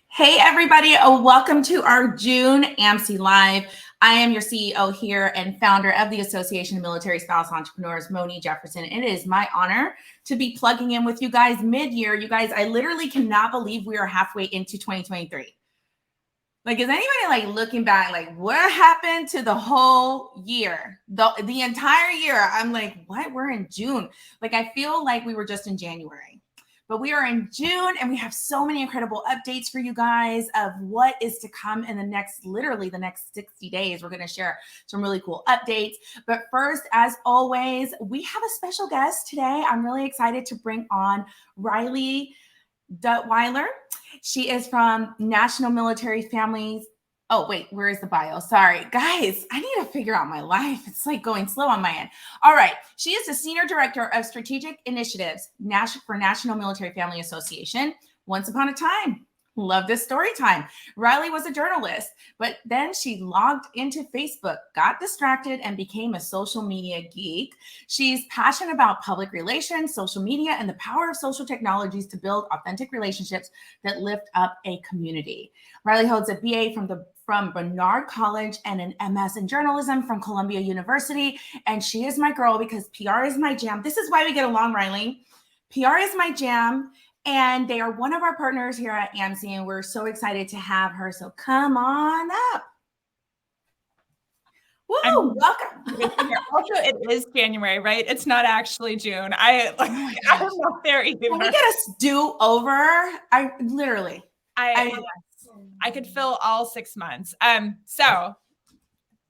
Hey, everybody. Welcome to our June AMSE Live. I am your CEO here and founder of the Association of Military Spouse Entrepreneurs, Moni Jefferson. And it is my honor to be plugging in with you guys mid-year. You guys, I literally cannot believe we are halfway into 2023. Like, is anybody like looking back, like what happened to the whole year, the entire year? I'm like, what? We're in June. Like, I feel like we were just in January. But we are in June and we have so many incredible updates for you guys of what is to come in the next 60 days. We're going to share some really cool updates. But first, as always, we have a special guest today. I'm really excited to bring on Raleigh Duttweiler. She is from National Military Families. Oh, wait, where is the bio? Sorry, guys, I need to figure out my life. It's like going slow on my end. All right. She is the Senior Director of Strategic Initiatives for National Military Family Association. Once upon a time, love this story time. Riley was a journalist, but then she logged into Facebook, got distracted, and became a social media geek. She's passionate about public relations, social media, and the power of social technologies to build authentic relationships that lift up a community. Riley holds a BA from Barnard College and an MS in journalism from Columbia University. And she is my girl because PR is my jam. This is why we get along, Riley. PR is my jam. And they are one of our partners here at AMSE, and we're so excited to have her. So come on up. Woo, welcome. Also, it is January, right? It's not actually June. I'm not there either. Can we get a do-over? I could fill all 6 months. So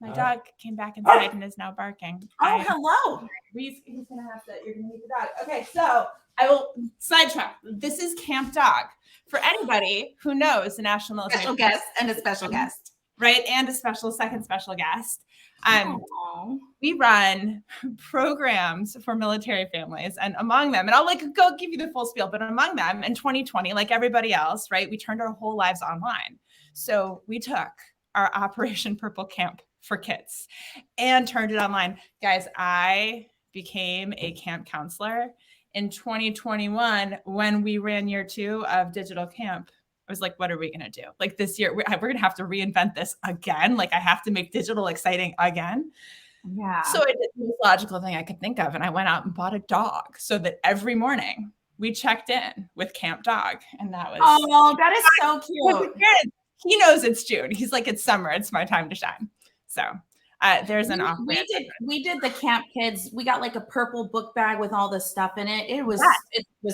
my dog came back inside and is now barking. Oh, hello. You're gonna meet the dog. Okay, so I will sidetrack. This is Camp Dog. For anybody who knows the National Military Special guest and a special guest. Right, and a second special guest. We run programs for military families, and among them, and I'll go give you the full spiel, but among them in 2020, like everybody else, right, we turned our whole lives online. So we took our Operation Purple Camp for kids and turned it online. Guys, I became a camp counselor in 2021 when we ran year 2 of digital camp. I was like, what are we going to do? Like this year, we're going to have to reinvent this again. Like I have to make digital exciting again. Yeah. So I did the most logical thing I could think of. And I went out and bought a dog so that every morning we checked in with Camp Dog. And that was. Oh, that is so cute. He knows it's June. He's like, it's summer. It's my time to shine. So there's an off. We did the camp kids. We got like a purple book bag with all this stuff in it. It was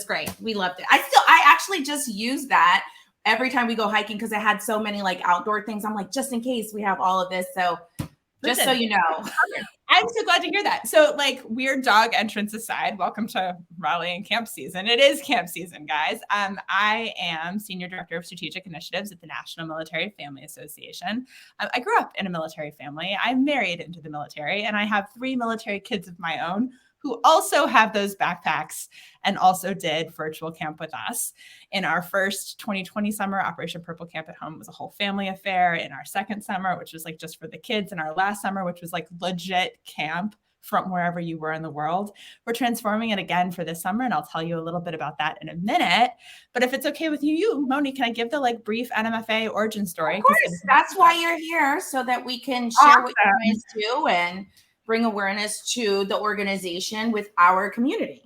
great. We loved it. I actually just use that every time we go hiking because I had so many like outdoor things. I'm like, just in case we have all of this. So just so you know. I'm so glad to hear that. So like weird dog entrance aside, welcome to Raleigh and camp season. It is camp season, guys. I am Senior Director of Strategic Initiatives at the National Military Family Association. I grew up in a military family. I'm married into the military, and I have 3 military kids of my own who also have those backpacks and also did virtual camp with us. In our first 2020 summer, Operation Purple Camp at Home was a whole family affair. In our second summer, which was like just for the kids, and our last summer, which was like legit camp from wherever you were in the world. We're transforming it again for this summer, and I'll tell you a little bit about that in a minute. But if it's okay with you, Moni, can I give the like brief NMFA origin story? Of course, that's why you're here, so that we can share what you guys do and bring awareness to the organization with our community.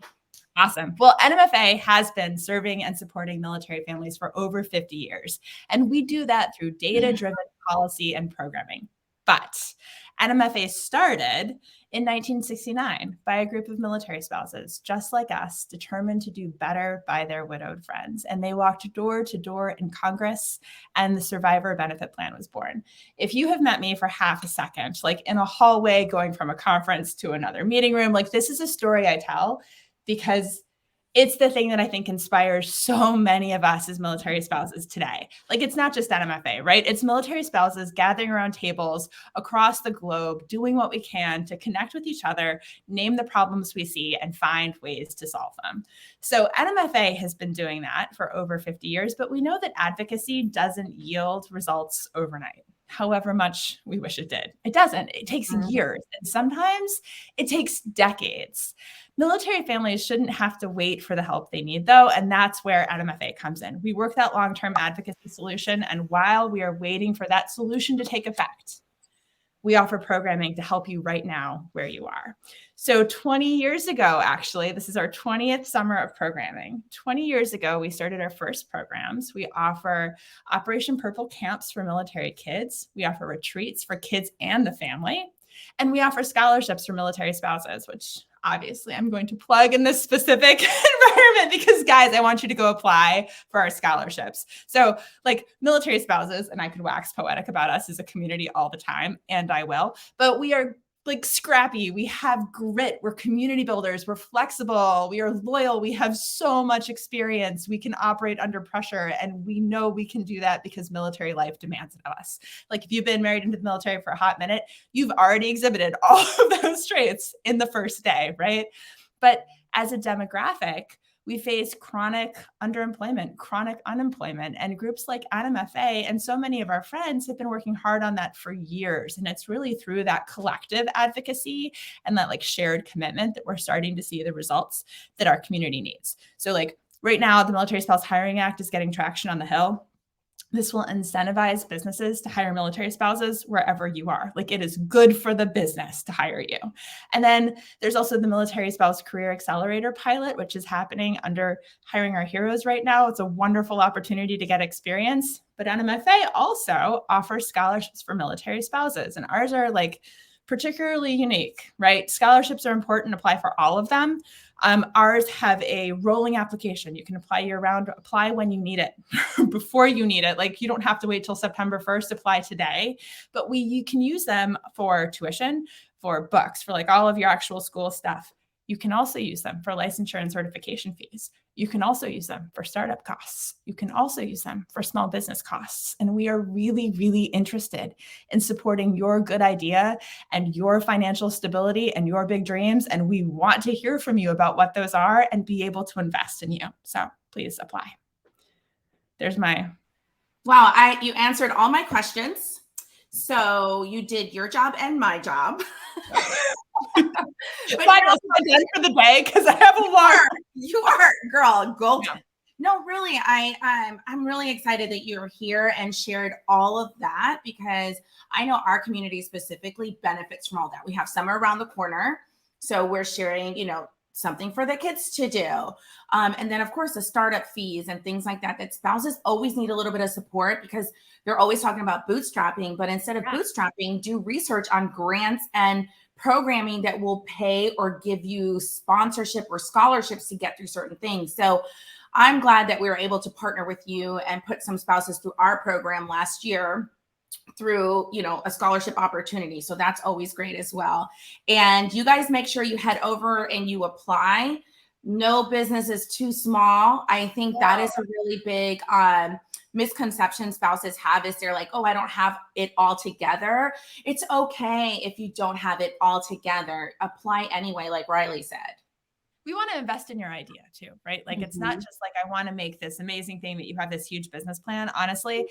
Awesome. Well, NMFA has been serving and supporting military families for over 50 years. And we do that through data-driven policy and programming. But NMFA started in 1969 by a group of military spouses, just like us, determined to do better by their widowed friends. And they walked door to door in Congress, and the Survivor Benefit Plan was born. If you have met me for half a second, like in a hallway going from a conference to another meeting room, like this is a story I tell because it's the thing that I think inspires so many of us as military spouses today. Like, it's not just NMFA, right? It's military spouses gathering around tables across the globe, doing what we can to connect with each other, name the problems we see, and find ways to solve them. So NMFA has been doing that for over 50 years, but we know that advocacy doesn't yield results overnight. however much we wish it did. It doesn't. It takes years, and sometimes it takes decades. Military families shouldn't have to wait for the help they need, though, and that's where NMFA comes in. We work that long-term advocacy solution, and while we are waiting for that solution to take effect, we offer programming to help you right now where you are. So 20 years ago, actually, this is our 20th summer of programming. 20 years ago, we started our first programs. We offer Operation Purple camps for military kids. We offer retreats for kids and the family. And we offer scholarships for military spouses, which obviously I'm going to plug in this specific environment because, guys, I want you to go apply for our scholarships. So like military spouses, and I could wax poetic about us as a community all the time, and I will, but we are like scrappy. We have grit. We're community builders. We're flexible. We are loyal. We have so much experience. We can operate under pressure. And we know we can do that because military life demands it of us. Like if you've been married into the military for a hot minute, you've already exhibited all of those traits in the first day, right? But as a demographic, we face chronic underemployment, chronic unemployment, and groups like NMFA and so many of our friends have been working hard on that for years. And it's really through that collective advocacy and that like shared commitment that we're starting to see the results that our community needs. So like right now, the Military Spouse Hiring Act is getting traction on the Hill. This will incentivize businesses to hire military spouses wherever you are. Like it is good for the business to hire you. And then there's also the Military Spouse Career Accelerator pilot, which is happening under Hiring Our Heroes right now. It's a wonderful opportunity to get experience. But NMFA also offers scholarships for military spouses. And ours are like particularly unique, right? Scholarships are important, apply for all of them. Ours have a rolling application. You can apply year round, apply when you need it, before you need it. Like you don't have to wait till September 1st, apply today, but you can use them for tuition, for books, for like all of your actual school stuff. You can also use them for licensure and certification fees. You can also use them for startup costs. You can also use them for small business costs. And we are really, really interested in supporting your good idea and your financial stability and your big dreams. And we want to hear from you about what those are and be able to invest in you. So please apply. There's my... Wow, you answered all my questions. So you did your job and my job. But I'm done for the day because I have a lot. You are, girl, golden. Yeah. No, really, I'm really excited that you're here and shared all of that because I know our community specifically benefits from all that. We have summer around the corner, so we're sharing, something for the kids to do. And then of course the startup fees and things like that spouses always need a little bit of support because they're always talking about bootstrapping, but instead of bootstrapping, do research on grants and programming that will pay or give you sponsorship or scholarships to get through certain things. So I'm glad that we were able to partner with you and put some spouses through our program last year through, a scholarship opportunity. So that's always great as well. And you guys make sure you head over and you apply. No business is too small. I think that is a really big misconception spouses have is they're like, oh, I don't have it all together. It's okay if you don't have it all together. Apply anyway, like Riley said. We want to invest in your idea too, right? Like it's not just like, I want to make this amazing thing that you have this huge business plan. Honestly,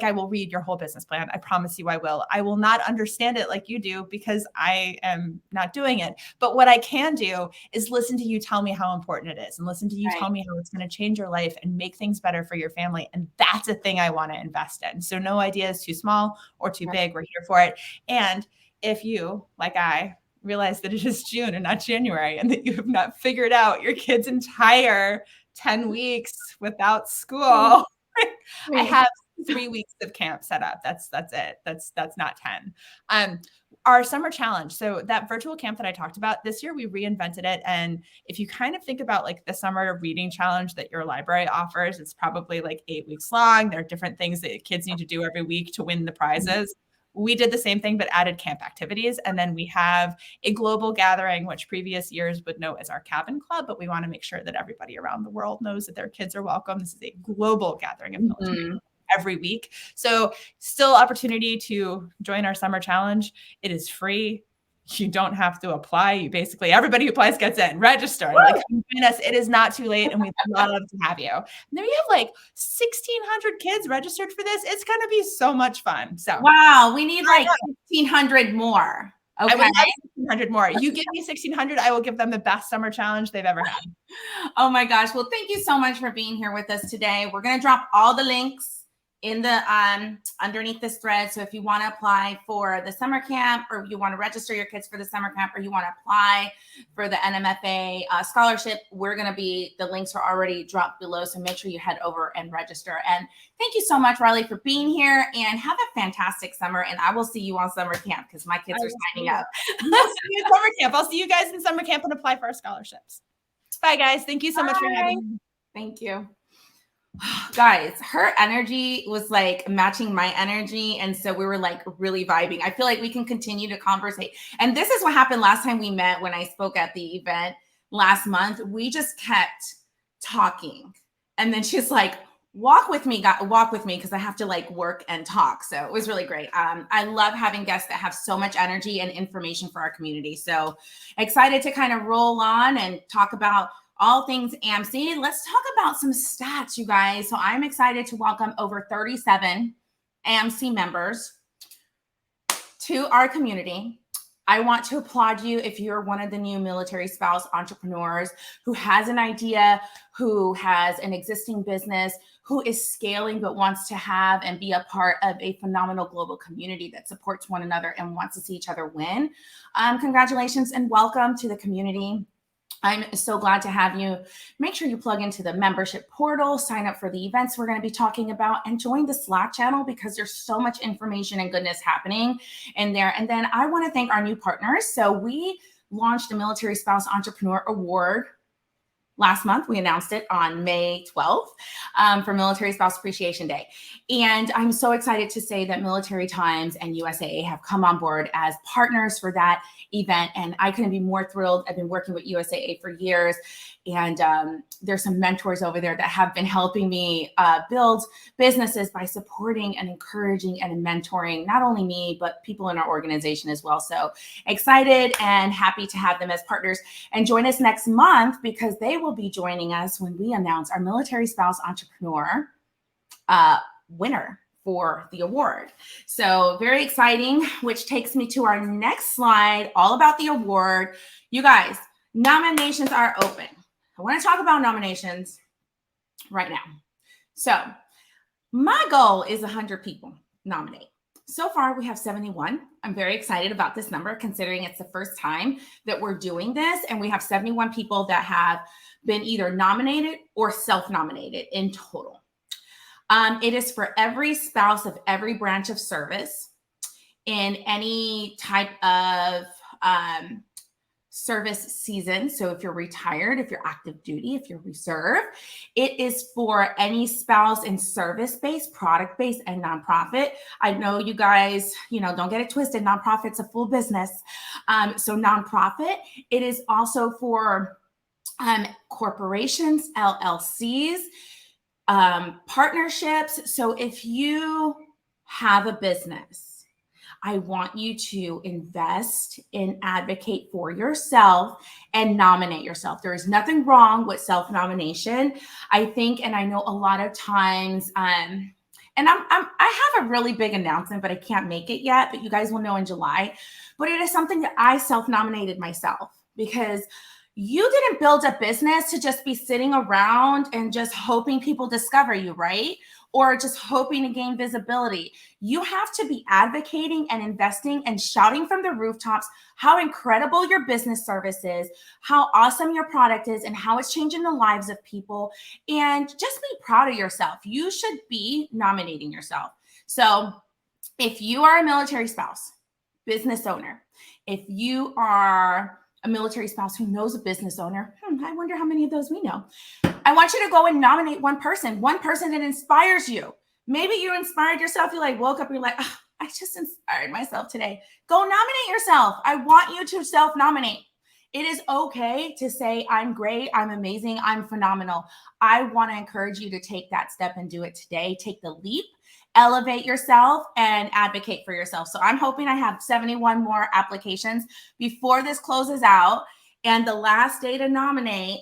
I will read your whole business plan. I promise you I will. I will not understand it like you do because I am not doing it. But what I can do is listen to you tell me how important it is and listen to you tell me how it's going to change your life and make things better for your family. And that's a thing I want to invest in. So no idea is too small or too big. We're here for it. And if you, like I, realize that it is June and not January and that you have not figured out your kid's entire 10 weeks without school. I have 3 weeks of camp set up. That's it. That's not 10. Our summer challenge. So that virtual camp that I talked about this year, we reinvented it. And if you kind of think about like the summer reading challenge that your library offers, it's probably like 8 weeks long. There are different things that kids need to do every week to win the prizes. We did the same thing, but added camp activities. And then we have a global gathering, which previous years would know as our cabin club, but we want to make sure that everybody around the world knows that their kids are welcome. This is a global gathering of military every week. So still opportunity to join our summer challenge. It is free. You don't have to apply. You basically, everybody who applies gets in. Register. Like, join us. It is not too late, and we'd love to have you. And then we have like 1,600 kids registered for this. It's going to be so much fun. So wow, we need like 1,500 more. Okay. I would love 1,600 more. You give me 1,600, I will give them the best summer challenge they've ever had. Oh my gosh. Well, thank you so much for being here with us today. We're going to drop all the links in the underneath this thread. So if you want to apply for the summer camp, or you want to register your kids for the summer camp, or you want to apply for the NMFA scholarship, the links are already dropped below. So make sure you head over and register. And thank you so much, Raleigh, for being here, and have a fantastic summer. And I will see you on summer camp because my kids are signing up. I'll see you at summer camp. I'll see you guys in summer camp and apply for our scholarships. Bye, guys. Thank you so much for having me. Thank you. Guys, her energy was like matching my energy. And so we were like really vibing. I feel like we can continue to conversate. And this is what happened last time we met when I spoke at the event last month. We just kept talking. And then she's like, walk with me, because I have to like work and talk. So it was really great. I love having guests that have so much energy and information for our community. So excited to kind of roll on and talk about all things AMSE. Let's talk about some stats, you guys. So I'm excited to welcome over 37 AMSE members to our community. I want to applaud you if you're one of the new military spouse entrepreneurs who has an idea, who has an existing business, who is scaling but wants to have and be a part of a phenomenal global community that supports one another and wants to see each other win. Congratulations and welcome to the community. I'm so glad to have you. Make sure you plug into the membership portal, sign up for the events we're going to be talking about, and join the Slack channel because there's so much information and goodness happening in there. And then I want to thank our new partners. So we launched the Military Spouse Entrepreneur Award last month. We announced it on May 12th for Military Spouse Appreciation Day. And I'm so excited to say that Military Times and USAA have come on board as partners for that event. And I couldn't be more thrilled. I've been working with USAA for years. And there's some mentors over there that have been helping me build businesses by supporting and encouraging and mentoring not only me, but people in our organization as well. So excited and happy to have them as partners. And join us next month because they will be joining us when we announce our Military Spouse Entrepreneur winner for the award. So very exciting, which takes me to our next slide, all about the award. You guys, nominations are open. I want to talk about nominations right now. So my goal is 100 people nominate. So far, we have 71. I'm very excited about this number, considering it's the first time that we're doing this. And we have 71 people that have been either nominated or self-nominated in total. It is for every spouse of every branch of service in any type of service season. So if you're retired, if you're active duty, if you're reserve, it is for any spouse in service-based, product-based, and nonprofit. I know you guys, don't get it twisted. Nonprofit's a full business. So nonprofit, it is also for corporations, LLCs, partnerships. So if you have a business, I want you to invest and advocate for yourself and nominate yourself. There is nothing wrong with self-nomination. I think, and I know a lot of times, and I have a really big announcement, but I can't make it yet, but you guys will know in July. But it is something that I self-nominated myself because you didn't build a business to just be sitting around and just hoping people discover you, right? Or just hoping to gain visibility. You have to be advocating and investing and shouting from the rooftops how incredible your business service is, how awesome your product is, and how it's changing the lives of people. And just be proud of yourself. You should be nominating yourself. So if you are a military spouse, business owner, if you are a military spouse who knows a business owner, I wonder how many of those we know. I want you to go and nominate one person that inspires you. Maybe you inspired yourself. You woke up, you're like, oh, I just inspired myself today. Go nominate yourself. I want you to self-nominate. It is okay to say, I'm great, I'm amazing, I'm phenomenal. I want to encourage you to take that step and do it today. Take the leap, elevate yourself, and advocate for yourself. So I'm hoping I have 71 more applications before this closes out. And the last day to nominate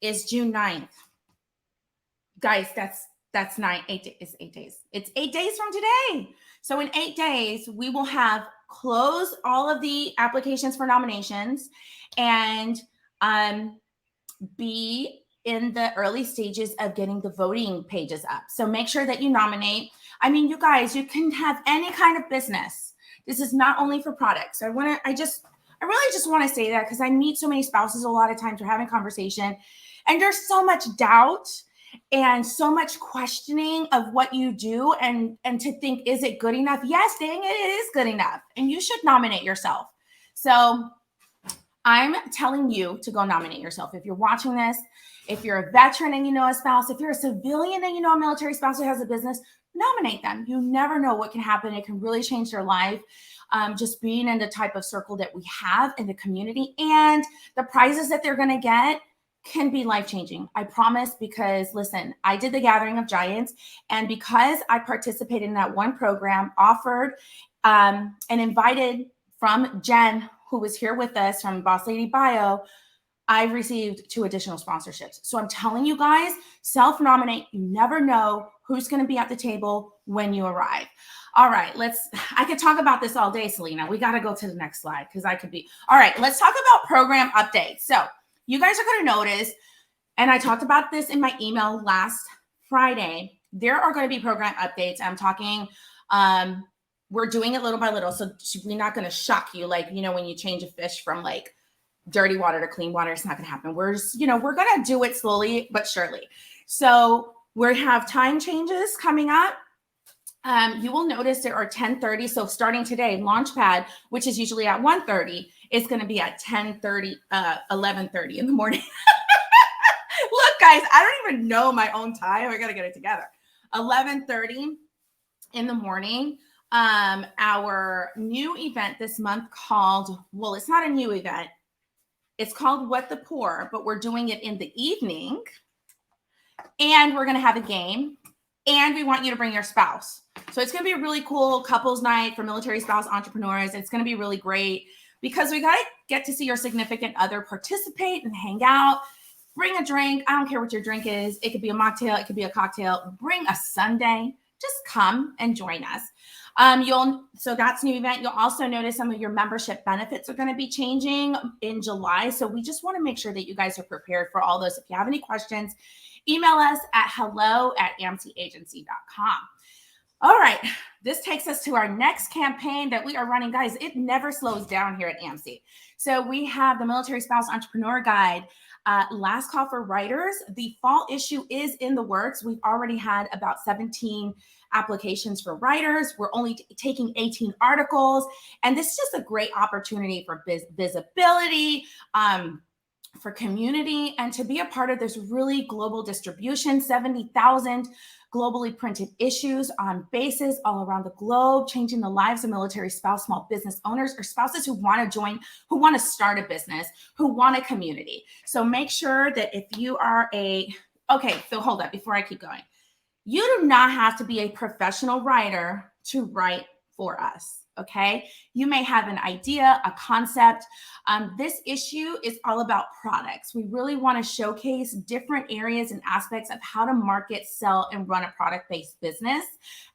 is June 9th. Guys, that's 8 days. It's 8 days. It's 8 days from today. So in 8 days, we will have closed all of the applications for nominations and be in the early stages of getting the voting pages up. So make sure that you nominate. I mean, you guys, you can have any kind of business. This is not only for products. I really just want to say that because I meet so many spouses a lot of times. We're having conversation and there's so much doubt and so much questioning of what you do and to think, is it good enough? Yes, dang it is good enough. And you should nominate yourself. So I'm telling you to go nominate yourself. If you're watching this, if you're a veteran and you know a spouse, if you're a civilian and you know a military spouse who has a business, nominate them. You never know what can happen. It can really change their life. Just being in the type of circle that we have in the community and the prizes that they're going to get can be life-changing. I promise, because listen, I did the Gathering of Giants, and because I participated in that one program, offered and invited from Jen, who was here with us from Boss Lady Bio, I've received 2 additional sponsorships. So I'm telling you guys, self-nominate. You never know who's going to be at the table when you arrive. All right, I could talk about this all day, Selena. We got to go to the next slide because all right, let's talk about program updates. So you guys are going to notice, and I talked about this in my email last Friday, there are going to be program updates. I'm talking, we're doing it little by little. So we're not going to shock you. Like, when you change a fish from like dirty water to clean water, it's not going to happen. We're just, we're going to do it slowly, but surely. So we have time changes coming up. You will notice there are 10:30. So starting today, Launchpad, which is usually at 1:30, is going to be at 10:30, 11:30 in the morning. Look, guys, I don't even know my own time. I got to get it together. 11:30 in the morning. Our new event this month it's not a new event. It's called What the Poor, but we're doing it in the evening. And we're going to have a game. And we want you to bring your spouse. So it's going to be a really cool couples night for military spouse entrepreneurs. It's going to be really great because we got to get to see your significant other participate and hang out. Bring a drink. I don't care what your drink is. It could be a mocktail. It could be a cocktail. Bring a sundae. Just come and join us. So that's a new event. You'll also notice some of your membership benefits are going to be changing in July. So we just want to make sure that you guys are prepared for all those. If you have any questions, email us at hello@amseagency.com. All right. This takes us to our next campaign that we are running. Guys, it never slows down here at AMSE. So we have the Military Spouse Entrepreneur Guide, last call for writers. The fall issue is in the works. We've already had about 17 applications for writers. We're only taking 18 articles. And this is just a great opportunity for visibility, for community, and to be a part of this really global distribution, 70,000 globally printed issues on bases all around the globe, changing the lives of military spouse, small business owners, or spouses who want to join, who want to start a business, who want a community. So make sure that if you are so hold up before I keep going. You do not have to be a professional writer to write for us. Okay. You may have an idea, a concept. This issue is all about products. We really want to showcase different areas and aspects of how to market, sell, and run a product-based business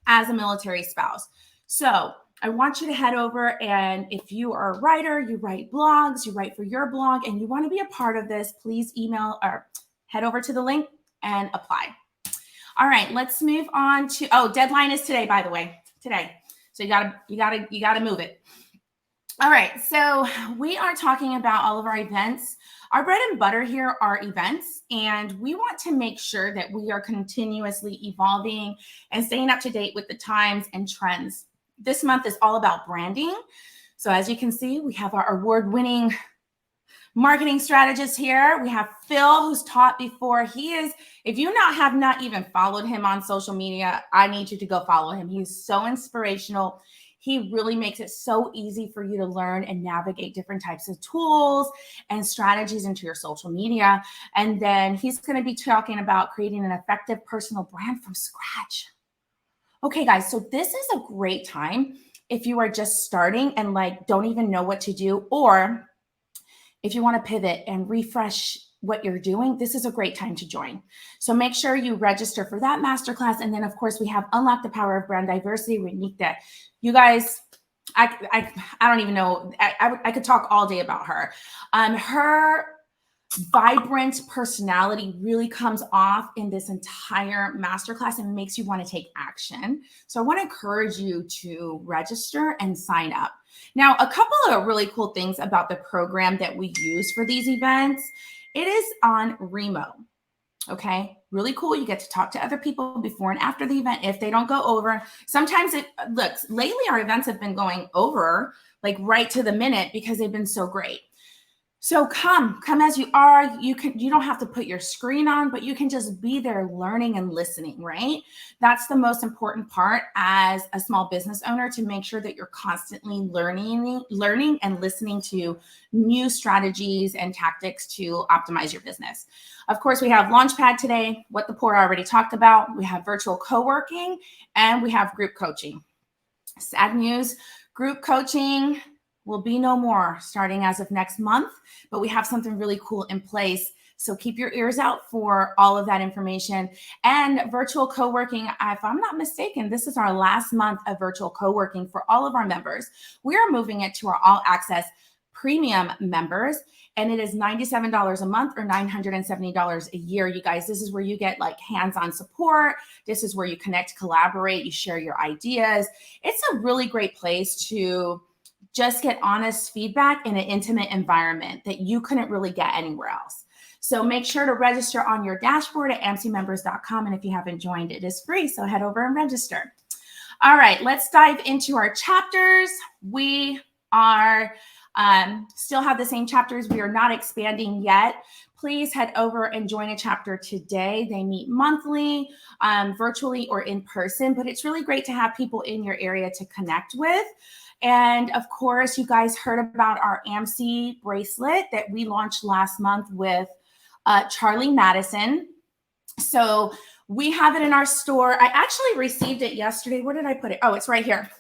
as a military spouse. So I want you to head over, and if you are a writer, you write blogs, you write for your blog, and you want to be a part of this, please email or head over to the link and apply. All right, let's move on to, deadline is today, by the way, today. So you gotta move it. All right, so we are talking about all of our events. Our bread and butter here are events, and we want to make sure that we are continuously evolving and staying up to date with the times and trends. This month is all about branding. So as you can see, we have our award-winning marketing strategist here. We have Phil, who's taught before. If you have not even followed him on social media, I need you to go follow him. He's so inspirational. He really makes it so easy for you to learn and navigate different types of tools and strategies into your social media. And then he's going to be talking about creating an effective personal brand from scratch. Okay, guys, so this is a great time if you are just starting and like don't even know what to do, or if you want to pivot and refresh what you're doing, this is a great time to join. So make sure you register for that masterclass. And then of course we have Unlock the Power of Brand Diversity with Nikta. You guys, I don't even know. I could talk all day about her. Her vibrant personality really comes off in this entire masterclass and makes you want to take action. So I want to encourage you to register and sign up. Now, a couple of really cool things about the program that we use for these events. It is on Remo. Okay, really cool. You get to talk to other people before and after the event if they don't go over. Sometimes it looks, lately our events have been going over like right to the minute because they've been so great. So come as you are. You don't have to put your screen on, but you can just be there learning and listening, right? That's the most important part as a small business owner, to make sure that you're constantly learning and listening to new strategies and tactics to optimize your business. Of course, we have Launchpad today, what the poor already talked about. We have virtual co-working and we have group coaching. Sad news, group coaching will be no more starting as of next month, but we have something really cool in place. So keep your ears out for all of that information. And virtual co-working, if I'm not mistaken, this is our last month of virtual co-working for all of our members. We are moving it to our all access premium members, and it is $97 a month or $970 a year. You guys, this is where you get like hands-on support. This is where you connect, collaborate, you share your ideas. It's a really great place to just get honest feedback in an intimate environment that you couldn't really get anywhere else. So make sure to register on your dashboard at amsemembers.com. And if you haven't joined, it is free. So head over and register. All right, let's dive into our chapters. We are still have the same chapters. We are not expanding yet. Please head over and join a chapter today. They meet monthly, virtually or in person, but it's really great to have people in your area to connect with. And of course, you guys heard about our AMSE bracelet that we launched last month with Charlie Madison. So we have it in our store. I actually received it yesterday. Where did I put it? Oh, it's right here.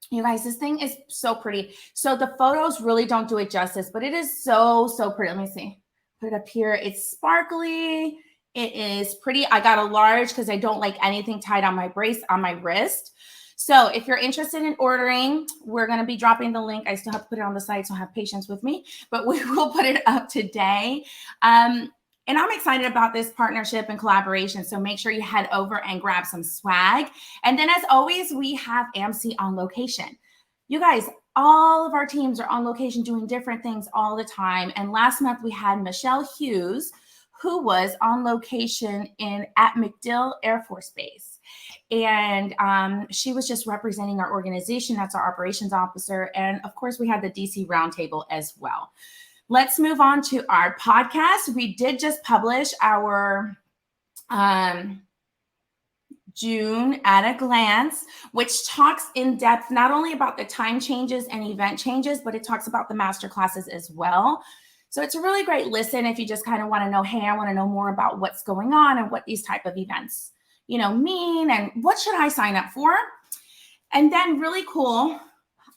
You guys, this thing is so pretty. So the photos really don't do it justice, but it is so, so pretty. Let me see. Put it up here. It's sparkly. It is pretty. I got a large because I don't like anything tied on my wrist. So if you're interested in ordering, we're going to be dropping the link. I still have to put it on the site, so have patience with me, but we will put it up today. And I'm excited about this partnership and collaboration. So make sure you head over and grab some swag. And then as always, we have AMSE on location. You guys, all of our teams are on location doing different things all the time. And last month we had Michelle Hughes, who was on location at MacDill Air Force Base. And she was just representing our organization. That's our operations officer. And of course, we had the DC Roundtable as well. Let's move on to our podcast. We did just publish our June at a Glance, which talks in depth not only about the time changes and event changes, but it talks about the master classes as well. So it's a really great listen if you just kind of want to know, hey, I want to know more about what's going on and what these type of events, mean, and what should I sign up for? And then really cool,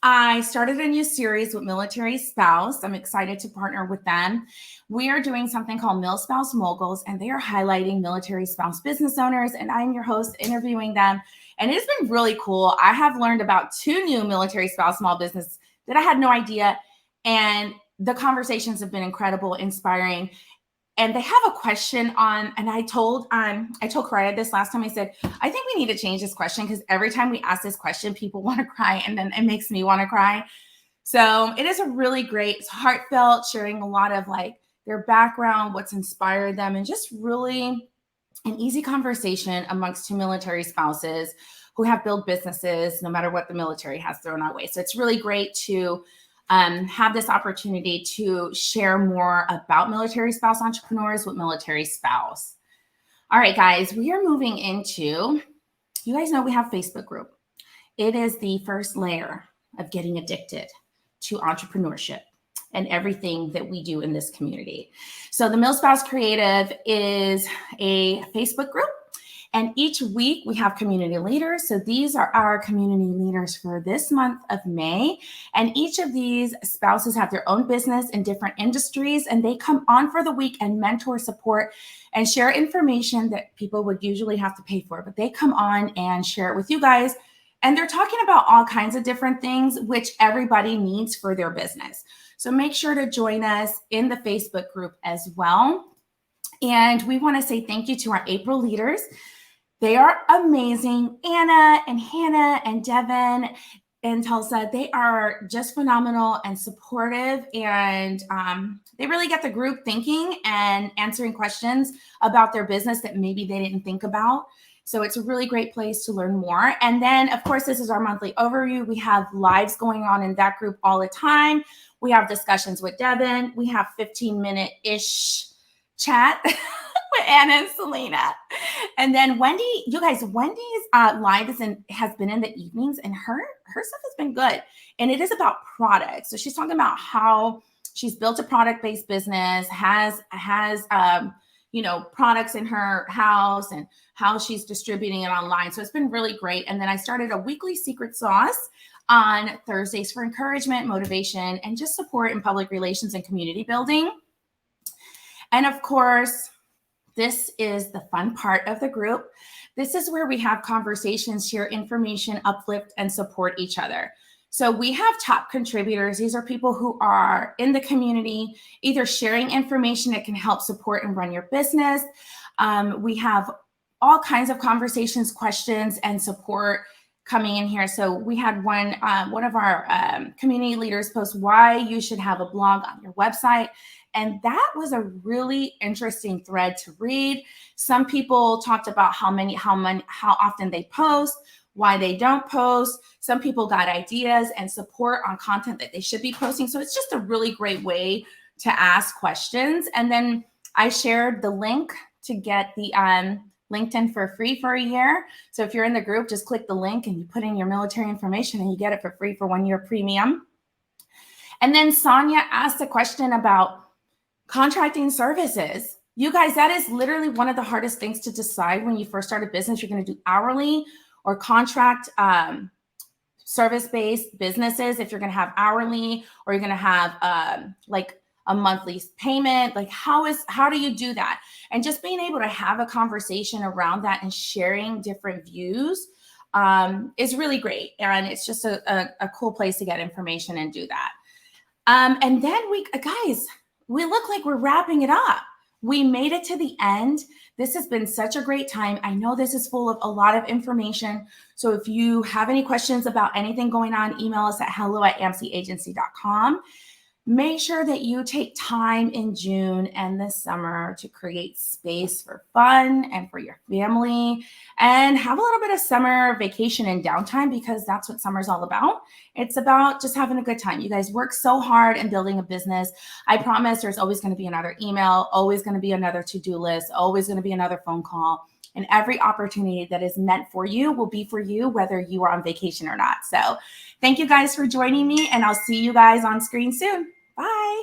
I started a new series with Military Spouse. I'm excited to partner with them. We are doing something called Mil Spouse Moguls, and they are highlighting military spouse business owners, and I'm your host interviewing them. And it's been really cool. I have learned about 2 new military spouse small business that I had no idea. And the conversations have been incredible, inspiring. And they have a question on, and I told Karaya this last time. I said, I think we need to change this question because every time we ask this question, people want to cry, and then it makes me want to cry. So it is a really great, it's heartfelt, sharing a lot of like their background, what's inspired them, and just really an easy conversation amongst 2 military spouses who have built businesses no matter what the military has thrown our way. So it's really great to have this opportunity to share more about military spouse entrepreneurs with Military Spouse. All right, guys, we are moving into, you guys know we have Facebook group. it is the first layer of getting addicted to entrepreneurship and everything that we do in this community. So the MilSpouse Creative is a Facebook group, and each week we have community leaders. So these are our community leaders for this month of May. And each of these spouses have their own business in different industries, and they come on for the week and mentor, support, and share information that people would usually have to pay for. But they come on and share it with you guys. And they're talking about all kinds of different things, which everybody needs for their business. So make sure to join us in the Facebook group as well. And we want to say thank you to our April leaders. They are amazing. Anna and Hannah and Devin and Tulsa, they are just phenomenal and supportive. And they really get the group thinking and answering questions about their business that maybe they didn't think about. So it's a really great place to learn more. And then, of course, this is our monthly overview. We have lives going on in that group all the time. We have discussions with Devin. We have 15-minute-ish chat with Anna and Selena. And then Wendy, you guys, Wendy's live has been in the evenings, and her stuff has been good. And it is about products. So she's talking about how she's built a product-based business, has products in her house and how she's distributing it online. So it's been really great. And then I started a weekly secret sauce on Thursdays for encouragement, motivation, and just support in public relations and community building. And of course, this is the fun part of the group. This is where we have conversations, share information, uplift, and support each other. So we have top contributors. These are people who are in the community, either sharing information that can help support and run your business. We have all kinds of conversations, questions, and support coming in here. So we had one of our community leaders post why you should have a blog on your website. And that was a really interesting thread to read. Some people talked about how often they post, why they don't post. Some people got ideas and support on content that they should be posting. So it's just a really great way to ask questions. And then I shared the link to get the LinkedIn for free for a year. So if you're in the group, just click the link and you put in your military information and you get it for free for 1 year premium. And then Sonia asked a question about contracting services. You guys, that is literally one of the hardest things to decide when you first start a business. You're going to do hourly or contract service-based businesses. If you're going to have hourly or you're going to have like a monthly payment, like how do you do that? And just being able to have a conversation around that and sharing different views is really great. And it's just a cool place to get information and do that. And then we look like we're wrapping it up. We made it to the end. This has been such a great time. I know this is full of a lot of information. So if you have any questions about anything going on, email us at hello@amseagency.com. Make sure that you take time in June and this summer to create space for fun and for your family and have a little bit of summer vacation and downtime, because that's what summer's all about. It's about just having a good time. You guys work so hard in building a business. I promise there's always going to be another email, always going to be another to-do list, always going to be another phone call. And every opportunity that is meant for you will be for you, whether you are on vacation or not. So thank you guys for joining me, and I'll see you guys on screen soon. Bye.